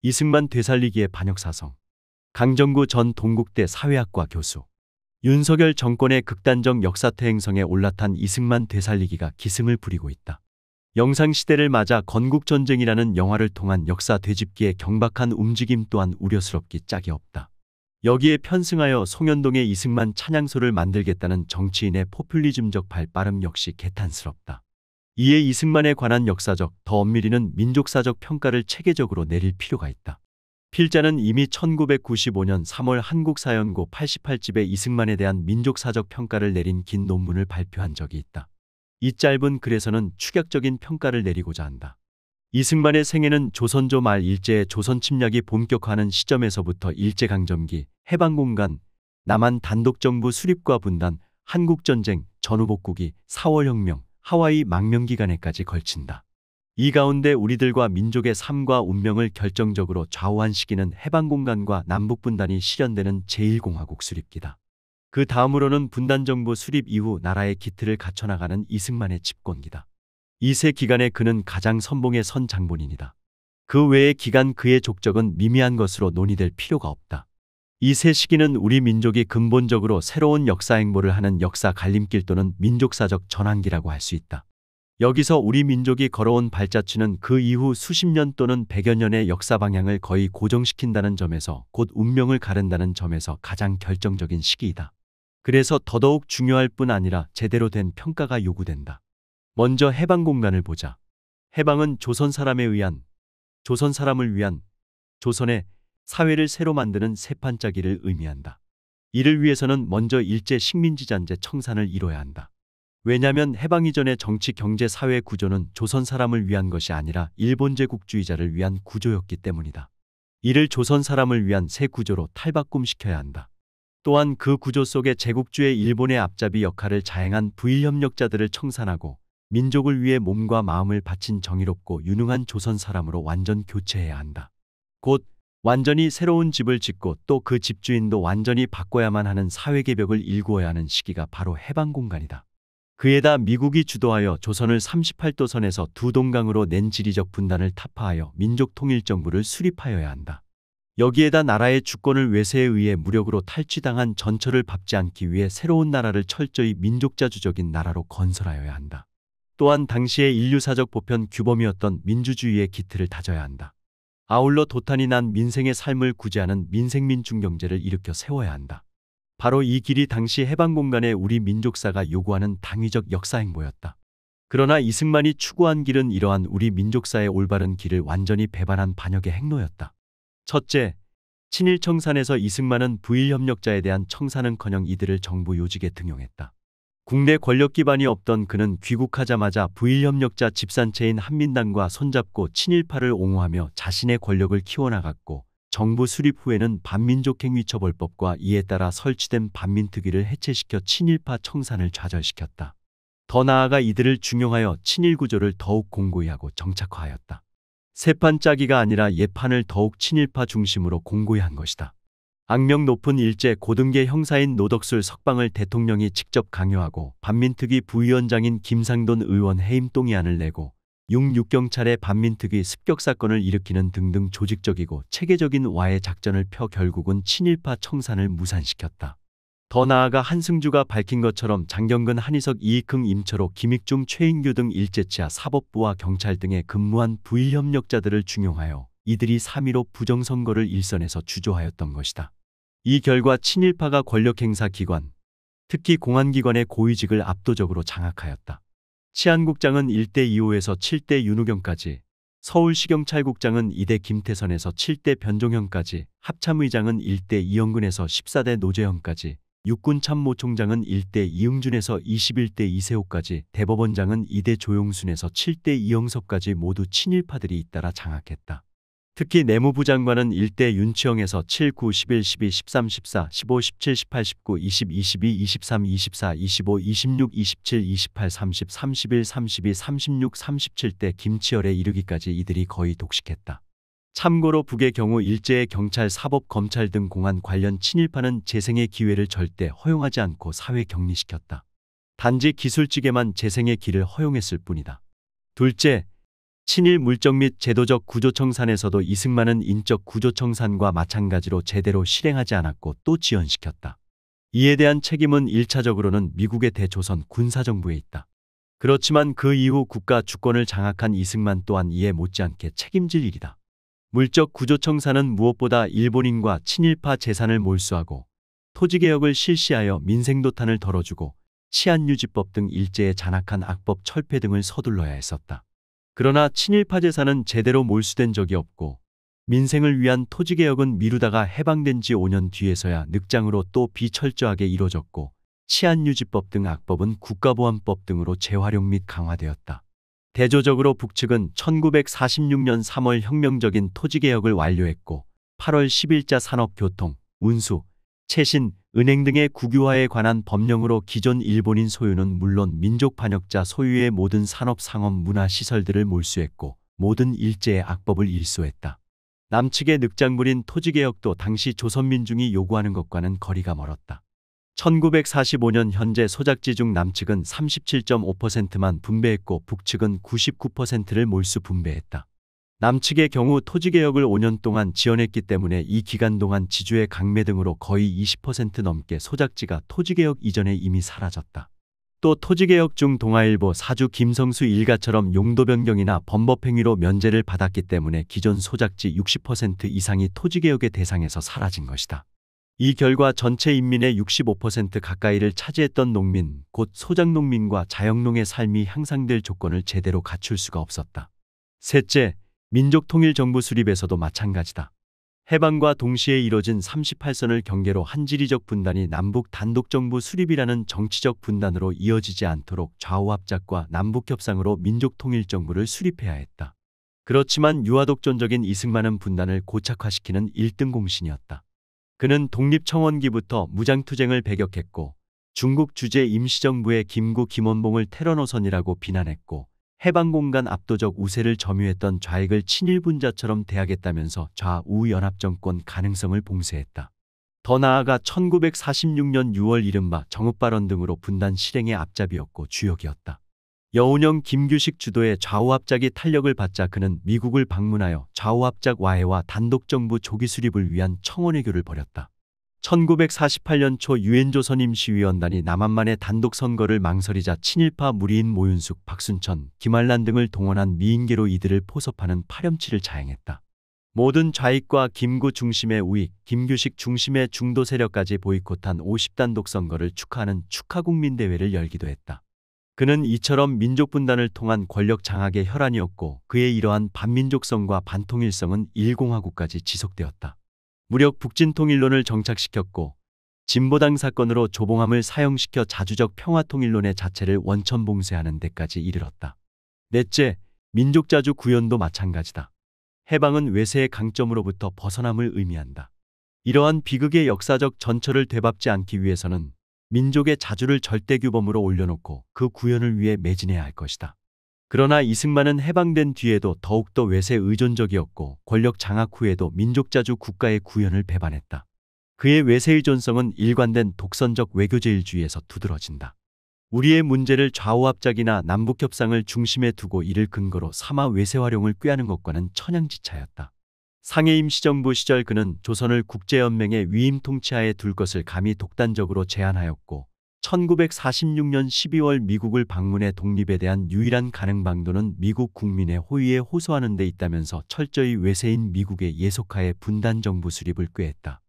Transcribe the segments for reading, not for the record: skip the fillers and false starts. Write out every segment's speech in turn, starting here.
이승만 되살리기의 반역사성. 강정구 전 동국대 사회학과 교수. 윤석열 정권의 극단적 역사퇴 행성에 올라탄 이승만 되살리기가 기승을 부리고 있다. 영상시대를 맞아 건국전쟁이라는 영화를 통한 역사 되짚기의 경박한 움직임 또한 우려스럽기 짝이 없다. 여기에 편승하여 송현동의 이승만 찬양소를 만들겠다는 정치인의 포퓰리즘적 발빠름 역시 개탄스럽다. 이에 이승만에 관한 역사적, 더 엄밀히는 민족사적 평가를 체계적으로 내릴 필요가 있다. 필자는 이미 1995년 3월 한국사연고 88집에 이승만에 대한 민족사적 평가를 내린 긴 논문을 발표한 적이 있다. 이 짧은 글에서는 축약적인 평가를 내리고자 한다. 이승만의 생애는 조선조 말 일제의 조선 침략이 본격화하는 시점에서부터 일제강점기, 해방공간, 남한 단독정부 수립과 분단, 한국전쟁, 전후복국이, 4월혁명, 하와이 망명기간에까지 걸친다. 이 가운데 우리들과 민족의 삶과 운명을 결정적으로 좌우한 시기는 해방공간과 남북분단이 실현되는 제1공화국 수립기다. 그 다음으로는 분단정부 수립 이후 나라의 기틀을 갖춰나가는 이승만의 집권기다. 이 세 기간에 그는 가장 선봉에 선 장본인이다. 그 외의 기간 그의 족적은 미미한 것으로 논의될 필요가 없다. 이 세 시기는 우리 민족이 근본적으로 새로운 역사 행보를 하는 역사 갈림길 또는 민족사적 전환기라고 할 수 있다. 여기서 우리 민족이 걸어온 발자취는 그 이후 수십 년 또는 백여 년의 역사 방향을 거의 고정시킨다는 점에서, 곧 운명을 가른다는 점에서 가장 결정적인 시기이다. 그래서 더더욱 중요할 뿐 아니라 제대로 된 평가가 요구된다. 먼저 해방공간을 보자. 해방은 조선 사람을 위한, 조선의 사회를 새로 만드는 세판짜기를 의미한다. 이를 위해서는 먼저 일제 식민지잔재 청산을 이뤄야 한다. 왜냐하면 해방 이전의 정치, 경제, 사회 구조는 조선 사람을 위한 것이 아니라 일본 제국주의자를 위한 구조였기 때문이다. 이를 조선 사람을 위한 새 구조로 탈바꿈시켜야 한다. 또한 그 구조 속에 제국주의 일본의 앞잡이 역할을 자행한 부일협력자들을 청산하고 민족을 위해 몸과 마음을 바친 정의롭고 유능한 조선 사람으로 완전 교체해야 한다. 곧 완전히 새로운 집을 짓고 또 그 집주인도 완전히 바꿔야만 하는 사회개벽을 일구어야 하는 시기가 바로 해방공간이다. 그에다 미국이 주도하여 조선을 38도선에서 두 동강으로 낸 지리적 분단을 타파하여 민족통일정부를 수립하여야 한다. 여기에다 나라의 주권을 외세에 의해 무력으로 탈취당한 전철을 밟지 않기 위해 새로운 나라를 철저히 민족자주적인 나라로 건설하여야 한다. 또한 당시의 인류사적 보편 규범이었던 민주주의의 기틀을 다져야 한다. 아울러 도탄이 난 민생의 삶을 구제하는 민생민중경제를 일으켜 세워야 한다. 바로 이 길이 당시 해방공간의 우리 민족사가 요구하는 당위적 역사행보였다. 그러나 이승만이 추구한 길은 이러한 우리 민족사의 올바른 길을 완전히 배반한 반역의 행로였다. 첫째, 친일청산에서 이승만은 부일협력자에 대한 청산은커녕 이들을 정부 요직에 등용했다. 국내 권력 기반이 없던 그는 귀국하자마자 부일협력자 집산체인 한민당과 손잡고 친일파를 옹호하며 자신의 권력을 키워나갔고, 정부 수립 후에는 반민족행위처벌법과 이에 따라 설치된 반민특위를 해체시켜 친일파 청산을 좌절시켰다. 더 나아가 이들을 중용하여 친일구조를 더욱 공고히 하고 정착화하였다. 새판 짜기가 아니라 예판을 더욱 친일파 중심으로 공고히 한 것이다. 악명 높은 일제 고등계 형사인 노덕술 석방을 대통령이 직접 강요하고 반민특위 부위원장인 김상돈 의원 해임 동의안을 내고 6.6경찰의 반민특위 습격사건을 일으키는 등등 조직적이고 체계적인 와해 작전을 펴 결국은 친일파 청산을 무산시켰다. 더 나아가 한승주가 밝힌 것처럼 장경근, 한희석, 이익흥, 임철호, 김익중, 최인규 등 일제치하 사법부와 경찰 등에 근무한 부일협력자들을 중용하여 이들이 3.15 부정선거를 일선에서 주조하였던 것이다. 이 결과 친일파가 권력행사 기관, 특히 공안기관의 고위직을 압도적으로 장악하였다. 치안국장은 1대 2호에서 7대 윤우경까지, 서울시경찰국장은 2대 김태선에서 7대 변종현까지, 합참의장은 1대 이영근에서 14대 노재현까지, 육군참모총장은 1대 이응준에서 21대 이세호까지, 대법원장은 2대 조용순에서 7대 이영섭까지 모두 친일파들이 잇따라 장악했다. 특히 내무부 장관은 1대 윤치영에서 7, 9, 11, 12, 13, 14, 15, 17, 18, 19, 20, 22, 23, 24, 25, 26, 27, 28, 30, 31, 32, 36, 37대 김치열에 이르기까지 이들이 거의 독식했다. 참고로 북의 경우 일제의 경찰, 사법, 검찰 등 공안 관련 친일파는 재생의 기회를 절대 허용하지 않고 사회 격리시켰다. 단지 기술직에만 재생의 길을 허용했을 뿐이다. 둘째, 친일 물적 및 제도적 구조청산에서도 이승만은 인적 구조청산과 마찬가지로 제대로 실행하지 않았고 또 지연시켰다. 이에 대한 책임은 1차적으로는 미국의 대조선 군사정부에 있다. 그렇지만 그 이후 국가 주권을 장악한 이승만 또한 이에 못지않게 책임질 일이다. 물적 구조청산은 무엇보다 일본인과 친일파 재산을 몰수하고 토지개혁을 실시하여 민생도탄을 덜어주고 치안유지법 등 일제의 잔악한 악법 철폐 등을 서둘러야 했었다. 그러나 친일파 재산은 제대로 몰수된 적이 없고 민생을 위한 토지개혁은 미루다가 해방된 지 5년 뒤에서야 늑장으로 또 비철저하게 이뤄졌고 치안유지법 등 악법은 국가보안법 등으로 재활용 및 강화되었다. 대조적으로 북측은 1946년 3월 혁명적인 토지개혁을 완료했고 8월 10일자 산업교통, 운수, 채신, 은행 등의 국유화에 관한 법령으로 기존 일본인 소유는 물론 민족 반역자 소유의 모든 산업 상업 문화 시설들을 몰수했고 모든 일제의 악법을 일소했다. 남측의 늑장부린 토지개혁도 당시 조선민중이 요구하는 것과는 거리가 멀었다. 1945년 현재 소작지 중 남측은 37.5%만 분배했고 북측은 99%를 몰수 분배했다. 남측의 경우 토지개혁을 5년 동안 지연했기 때문에 이 기간 동안 지주의 강매 등으로 거의 20% 넘게 소작지가 토지개혁 이전에 이미 사라졌다. 또 토지개혁 중 동아일보 사주 김성수 일가처럼 용도 변경이나 범법행위로 면제를 받았기 때문에 기존 소작지 60% 이상이 토지개혁의 대상에서 사라진 것이다. 이 결과 전체 인민의 65% 가까이를 차지했던 농민, 곧 소작농민과 자영농의 삶이 향상될 조건을 제대로 갖출 수가 없었다. 셋째, 민족통일정부 수립에서도 마찬가지다. 해방과 동시에 이뤄진 38선을 경계로 한 지리적 분단이 남북 단독정부 수립이라는 정치적 분단으로 이어지지 않도록 좌우합작과 남북협상으로 민족통일정부를 수립해야 했다. 그렇지만 유아독존적인 이승만은 분단을 고착화시키는 1등 공신이었다. 그는 독립청원기부터 무장투쟁을 배격했고 중국 주재 임시정부의 김구 김원봉을 테러노선이라고 비난했고 해방공간 압도적 우세를 점유했던 좌익을 친일분자처럼 대하겠다면서 좌우연합정권 가능성을 봉쇄했다. 더 나아가 1946년 6월 이른바 정읍발언 등으로 분단 실행의 앞잡이였고 주역이었다. 여운형 김규식 주도의 좌우합작이 탄력을 받자 그는 미국을 방문하여 좌우합작 와해와 단독정부 조기 수립을 위한 청원외교를 벌였다. 1948년 초 유엔조선 임시위원단이 남한만의 단독선거를 망설이자 친일파 무리인 모윤숙, 박순천, 김한란 등을 동원한 미인계로 이들을 포섭하는 파렴치를 자행했다. 모든 좌익과 김구 중심의 우익, 김규식 중심의 중도 세력까지 보이콧한 50단독 선거를 축하하는 축하국민대회를 열기도 했다. 그는 이처럼 민족분단을 통한 권력 장악의 혈안이었고 그의 이러한 반민족성과 반통일성은 일공화국까지 지속되었다. 무력 북진통일론을 정착시켰고 진보당 사건으로 조봉암을 사형시켜 자주적 평화통일론의 자체를 원천봉쇄하는 데까지 이르렀다. 넷째, 민족자주 구현도 마찬가지다. 해방은 외세의 강점으로부터 벗어남을 의미한다. 이러한 비극의 역사적 전철을 되밟지 않기 위해서는 민족의 자주를 절대규범으로 올려놓고 그 구현을 위해 매진해야 할 것이다. 그러나 이승만은 해방된 뒤에도 더욱더 외세 의존적이었고 권력 장악 후에도 민족자주 국가의 구현을 배반했다. 그의 외세 의존성은 일관된 독선적 외교제일주의에서 두드러진다. 우리의 문제를 좌우합작이나 남북협상을 중심에 두고 이를 근거로 삼아 외세 활용을 꾀하는 것과는 천양지차였다. 상해 임시정부 시절 그는 조선을 국제연맹의 위임 통치하에 둘 것을 감히 독단적으로 제안하였고 1946년 12월 미국을 방문해 독립에 대한 유일한 가능 방도는 미국 국민의 호의에 호소하는 데 있다면서 철저히 외세인 미국의 예속하에 분단정부 수립을 꾀했다.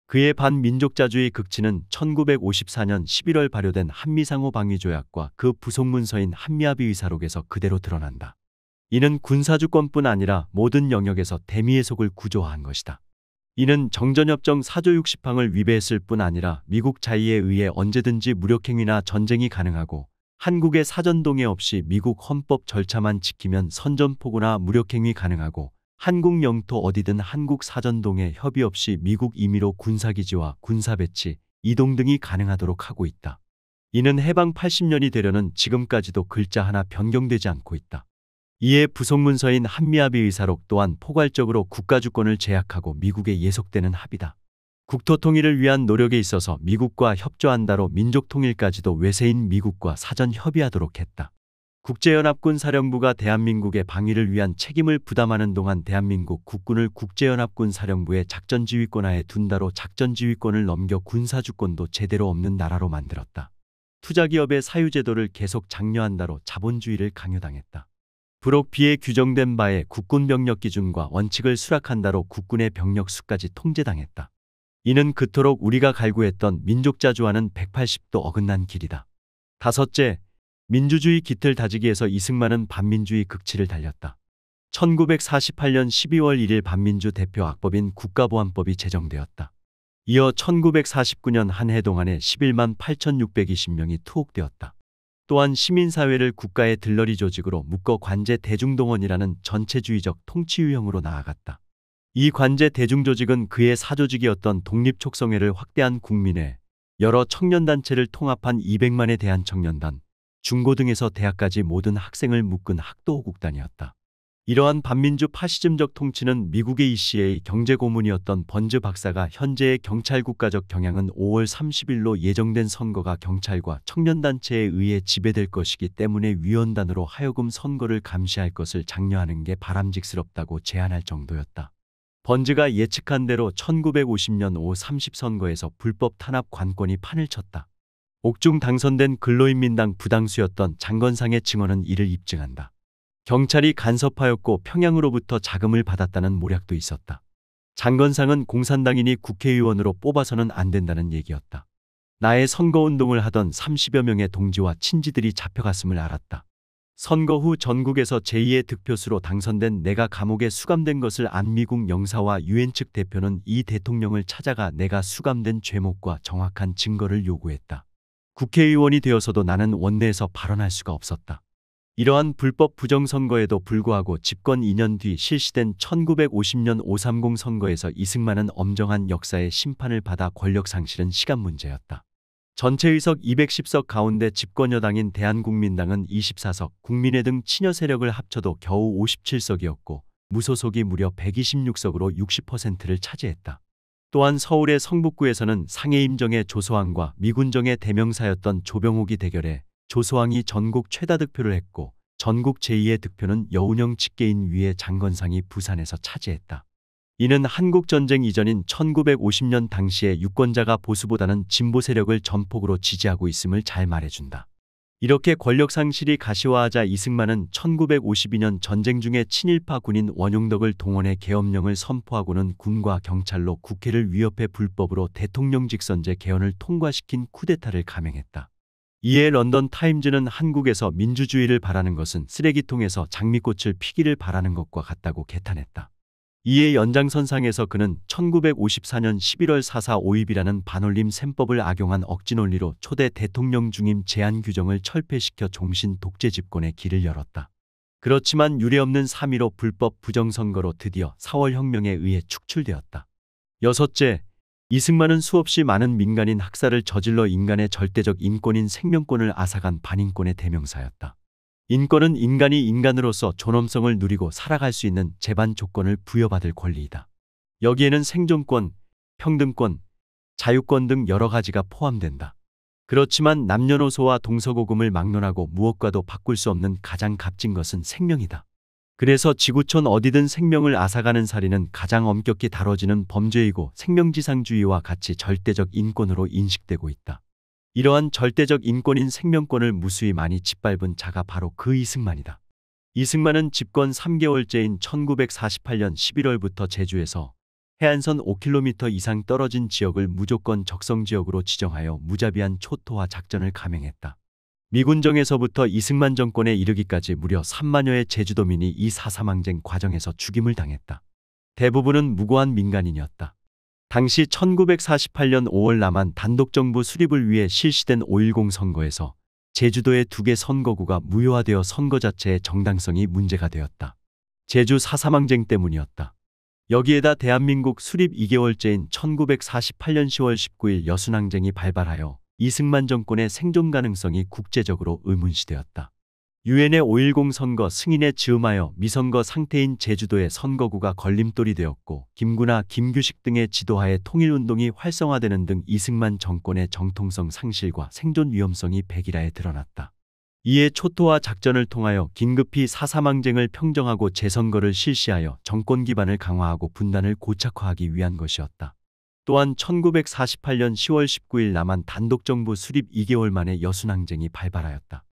그의 반민족자주의 극치는 1954년 11월 발효된 한미상호 방위조약과 그 부속문서인 한미합의의사록에서 그대로 드러난다. 이는 군사주권뿐 아니라 모든 영역에서 대미예속을 구조화한 것이다. 이는 정전협정 4조 60항을 위배했을 뿐 아니라 미국 자의에 의해 언제든지 무력행위나 전쟁이 가능하고 한국의 사전동의 없이 미국 헌법 절차만 지키면 선전포고나 무력행위 가능하고 한국 영토 어디든 한국 사전동의 협의 없이 미국 임의로 군사기지와 군사배치, 이동 등이 가능하도록 하고 있다. 이는 해방 80년이 되려는 지금까지도 글자 하나 변경되지 않고 있다. 이에 부속문서인 한미합의의사록 또한 포괄적으로 국가주권을 제약하고 미국에 예속되는 합의다. 국토통일을 위한 노력에 있어서 미국과 협조한다로 민족통일까지도 외세인 미국과 사전 협의하도록 했다. 국제연합군 사령부가 대한민국의 방위를 위한 책임을 부담하는 동안 대한민국 국군을 국제연합군 사령부의 작전지휘권하에 둔다로 작전지휘권을 넘겨 군사주권도 제대로 없는 나라로 만들었다. 투자기업의 사유제도를 계속 장려한다로 자본주의를 강요당했다. 부록 비에 규정된 바에 국군 병력 기준과 원칙을 수락한다로 국군의 병력 수까지 통제당했다. 이는 그토록 우리가 갈구했던 민족자주와는 180도 어긋난 길이다. 다섯째, 민주주의 깃을 다지기에서 이승만은 반민주의 극치를 달렸다. 1948년 12월 1일 반민주 대표 악법인 국가보안법이 제정되었다. 이어 1949년 한 해 동안에 11만 8,620명이 투옥되었다. 또한 시민사회를 국가의 들러리 조직으로 묶어 관제 대중동원이라는 전체주의적 통치 유형으로 나아갔다. 이 관제 대중조직은 그의 사조직이었던 독립촉성회를 확대한 국민회, 여러 청년단체를 통합한 200만의 대한청년단, 중고등에서 대학까지 모든 학생을 묶은 학도호국단이었다. 이러한 반민주 파시즘적 통치는 미국의 ECA 경제고문이었던 번즈 박사가 현재의 경찰 국가적 경향은 5월 30일로 예정된 선거가 경찰과 청년단체에 의해 지배될 것이기 때문에 위원단으로 하여금 선거를 감시할 것을 장려하는 게 바람직스럽다고 제안할 정도였다. 번즈가 예측한 대로 1950년 5 30선거에서 불법 탄압 관권이 판을 쳤다. 옥중 당선된 근로인민당 부당수였던 장건상의 증언은 이를 입증한다. 경찰이 간섭하였고 평양으로부터 자금을 받았다는 모략도 있었다. 장건상은 공산당인이 국회의원으로 뽑아서는 안 된다는 얘기였다. 나의 선거운동을 하던 30여 명의 동지와 친지들이 잡혀갔음을 알았다. 선거 후 전국에서 제2의 득표수로 당선된 내가 감옥에 수감된 것을 안 미국 영사와 유엔 측 대표는 이 대통령을 찾아가 내가 수감된 죄목과 정확한 증거를 요구했다. 국회의원이 되어서도 나는 원내에서 발언할 수가 없었다. 이러한 불법 부정선거에도 불구하고 집권 2년 뒤 실시된 1950년 530 선거에서 이승만은 엄정한 역사의 심판을 받아 권력 상실은 시간 문제였다. 전체 의석 210석 가운데 집권여당인 대한국민당은 24석, 국민회 등 친여 세력을 합쳐도 겨우 57석이었고 무소속이 무려 126석으로 60%를 차지했다. 또한 서울의 성북구에서는 상해임정의 조소왕과 미군정의 대명사였던 조병옥이 대결해 조소왕이 전국 최다 득표를 했고 전국 제2의 득표는 여운형 직계인 위에 장건상이 부산에서 차지했다. 이는 한국전쟁 이전인 1950년 당시에 유권자가 보수보다는 진보 세력을 전폭으로 지지하고 있음을 잘 말해준다. 이렇게 권력 상실이 가시화하자 이승만은 1952년 전쟁 중에 친일파 군인 원용덕을 동원해 계엄령을 선포하고는 군과 경찰로 국회를 위협해 불법으로 대통령 직선제 개헌을 통과시킨 쿠데타를 감행했다. 이에 런던 타임즈는 한국에서 민주주의를 바라는 것은 쓰레기통에서 장미꽃을 피기를 바라는 것과 같다고 개탄했다. 이에 연장선상에서 그는 1954년 11월 4.4.5입이라는 반올림 셈법을 악용한 억지 논리로 초대 대통령 중임 제한 규정을 철폐시켜 종신 독재 집권의 길을 열었다. 그렇지만 유례없는 3.15 불법 부정선거로 드디어 4월 혁명에 의해 축출되었다. 여섯째, 이승만은 수없이 많은 민간인 학살을 저질러 인간의 절대적 인권인 생명권을 앗아간 반인권의 대명사였다. 인권은 인간이 인간으로서 존엄성을 누리고 살아갈 수 있는 제반 조건을 부여받을 권리이다. 여기에는 생존권, 평등권, 자유권 등 여러 가지가 포함된다. 그렇지만 남녀노소와 동서고금을 막론하고 무엇과도 바꿀 수 없는 가장 값진 것은 생명이다. 그래서 지구촌 어디든 생명을 앗아가는 살인은 가장 엄격히 다뤄지는 범죄이고 생명지상주의와 같이 절대적 인권으로 인식되고 있다. 이러한 절대적 인권인 생명권을 무수히 많이 짓밟은 자가 바로 그 이승만이다. 이승만은 집권 3개월째인 1948년 11월부터 제주에서 해안선 5km 이상 떨어진 지역을 무조건 적성지역으로 지정하여 무자비한 초토화 작전을 감행했다. 미군정에서부터 이승만 정권에 이르기까지 무려 3만여의 제주도민이 이 사사망쟁 과정에서 죽임을 당했다. 대부분은 무고한 민간인이었다. 당시 1948년 5월 남한 단독정부 수립을 위해 실시된 5.10 선거에서 제주도의 2개 선거구가 무효화되어 선거 자체의 정당성이 문제가 되었다. 제주 사사망쟁 때문이었다. 여기에다 대한민국 수립 2개월째인 1948년 10월 19일 여순항쟁이 발발하여 이승만 정권의 생존 가능성이 국제적으로 의문시되었다. 유엔의 5.10 선거 승인에 즈음하여 미선거 상태인 제주도의 선거구가 걸림돌이 되었고 김구나 김규식 등의 지도하에 통일운동이 활성화되는 등 이승만 정권의 정통성 상실과 생존 위험성이 백일하에 드러났다. 이에 초토화 작전을 통하여 긴급히 사사망쟁을 평정하고 재선거를 실시하여 정권 기반을 강화하고 분단을 고착화하기 위한 것이었다. 또한 1948년 10월 19일 남한 단독정부 수립 2개월 만에 여순항쟁이 발발하였다.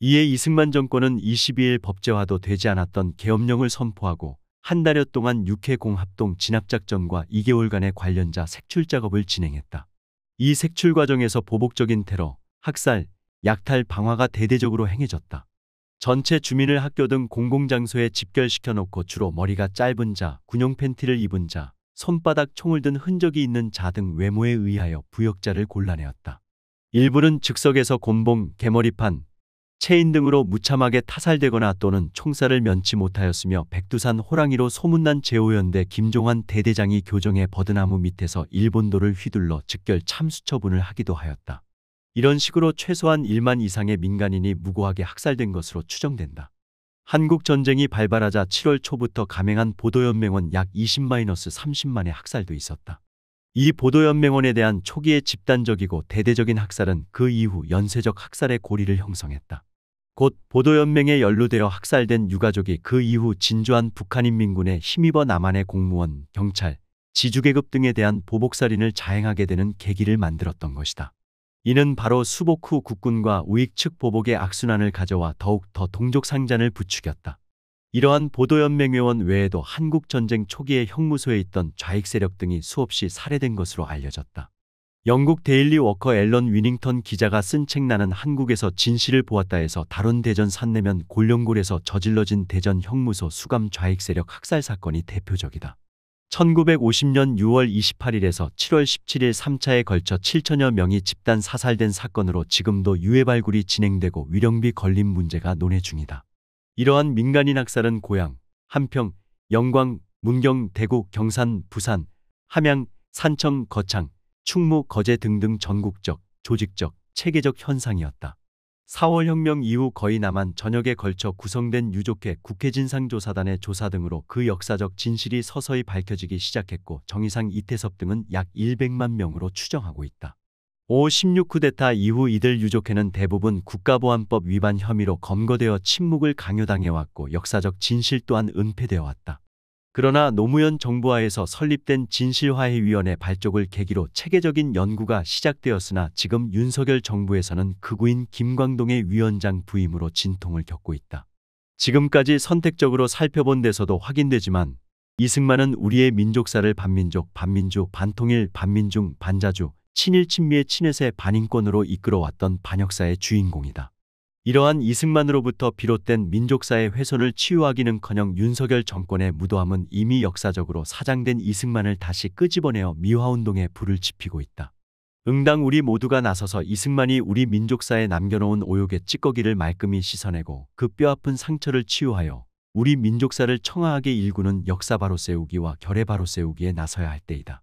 이에 이승만 정권은 22일 법제화도 되지 않았던 계엄령을 선포하고 한 달여 동안 6회 공합동 진압작전과 2개월간의 관련자 색출 작업을 진행했다. 이 색출 과정에서 보복적인 테러, 학살, 약탈, 방화가 대대적으로 행해졌다. 전체 주민을 학교 등 공공장소에 집결시켜 놓고 주로 머리가 짧은 자, 군용 팬티를 입은 자, 손바닥 총을 든 흔적이 있는 자 등 외모에 의하여 부역자를 골라내었다. 일부는 즉석에서 곤봉, 개머리판, 체인 등으로 무참하게 타살되거나 또는 총살을 면치 못하였으며 백두산 호랑이로 소문난 제5연대 김종환 대대장이 교정의 버드나무 밑에서 일본도를 휘둘러 즉결 참수 처분을 하기도 하였다. 이런 식으로 최소한 1만 이상의 민간인이 무고하게 학살된 것으로 추정된다. 한국전쟁이 발발하자 7월 초부터 감행한 보도연맹원 약 20-30만의 학살도 있었다. 이 보도연맹원에 대한 초기의 집단적이고 대대적인 학살은 그 이후 연쇄적 학살의 고리를 형성했다. 곧 보도연맹에 연루되어 학살된 유가족이 그 이후 진주한 북한인민군에 힘입어 남한의 공무원, 경찰, 지주계급 등에 대한 보복살인을 자행하게 되는 계기를 만들었던 것이다. 이는 바로 수복 후 국군과 우익 측 보복의 악순환을 가져와 더욱 더 동족상잔을 부추겼다. 이러한 보도연맹회원 외에도 한국전쟁 초기에 형무소에 있던 좌익세력 등이 수없이 살해된 것으로 알려졌다. 영국 데일리 워커 앨런 위닝턴 기자가 쓴 책 나는 한국에서 진실을 보았다에서 다룬 대전 산내면 골룡골에서 저질러진 대전 형무소 수감 좌익세력 학살 사건이 대표적이다. 1950년 6월 28일에서 7월 17일 3차에 걸쳐 7천여 명이 집단 사살된 사건으로 지금도 유해 발굴이 진행되고 위령비 건립 문제가 논의 중이다. 이러한 민간인 학살은 고양, 함평, 영광, 문경, 대구, 경산, 부산, 함양, 산청, 거창, 충무, 거제 등등 전국적, 조직적, 체계적 현상이었다. 4월 혁명 이후 거의 남한 전역에 걸쳐 구성된 유족회 국회진상조사단의 조사 등으로 그 역사적 진실이 서서히 밝혀지기 시작했고 정의상 이태섭 등은 약 100만 명으로 추정하고 있다. 5.16 쿠데타 이후 이들 유족회는 대부분 국가보안법 위반 혐의로 검거되어 침묵을 강요당해왔고 역사적 진실 또한 은폐되어 왔다. 그러나 노무현 정부하에서 설립된 진실화해위원회 발족을 계기로 체계적인 연구가 시작되었으나 지금 윤석열 정부에서는 극우인 김광동의 위원장 부임으로 진통을 겪고 있다. 지금까지 선택적으로 살펴본 데서도 확인되지만 이승만은 우리의 민족사를 반민족, 반민주, 반통일, 반민중, 반자주, 친일, 친미의 친회세, 반인권으로 이끌어왔던 반역사의 주인공이다. 이러한 이승만으로부터 비롯된 민족사의 훼손을 치유하기는커녕 윤석열 정권의 무도함은 이미 역사적으로 사장된 이승만을 다시 끄집어내어 미화운동에 불을 지피고 있다. 응당 우리 모두가 나서서 이승만이 우리 민족사에 남겨놓은 오욕의 찌꺼기를 말끔히 씻어내고 그 뼈아픈 상처를 치유하여 우리 민족사를 청아하게 일구는 역사 바로 세우기와 결의 바로 세우기에 나서야 할 때이다.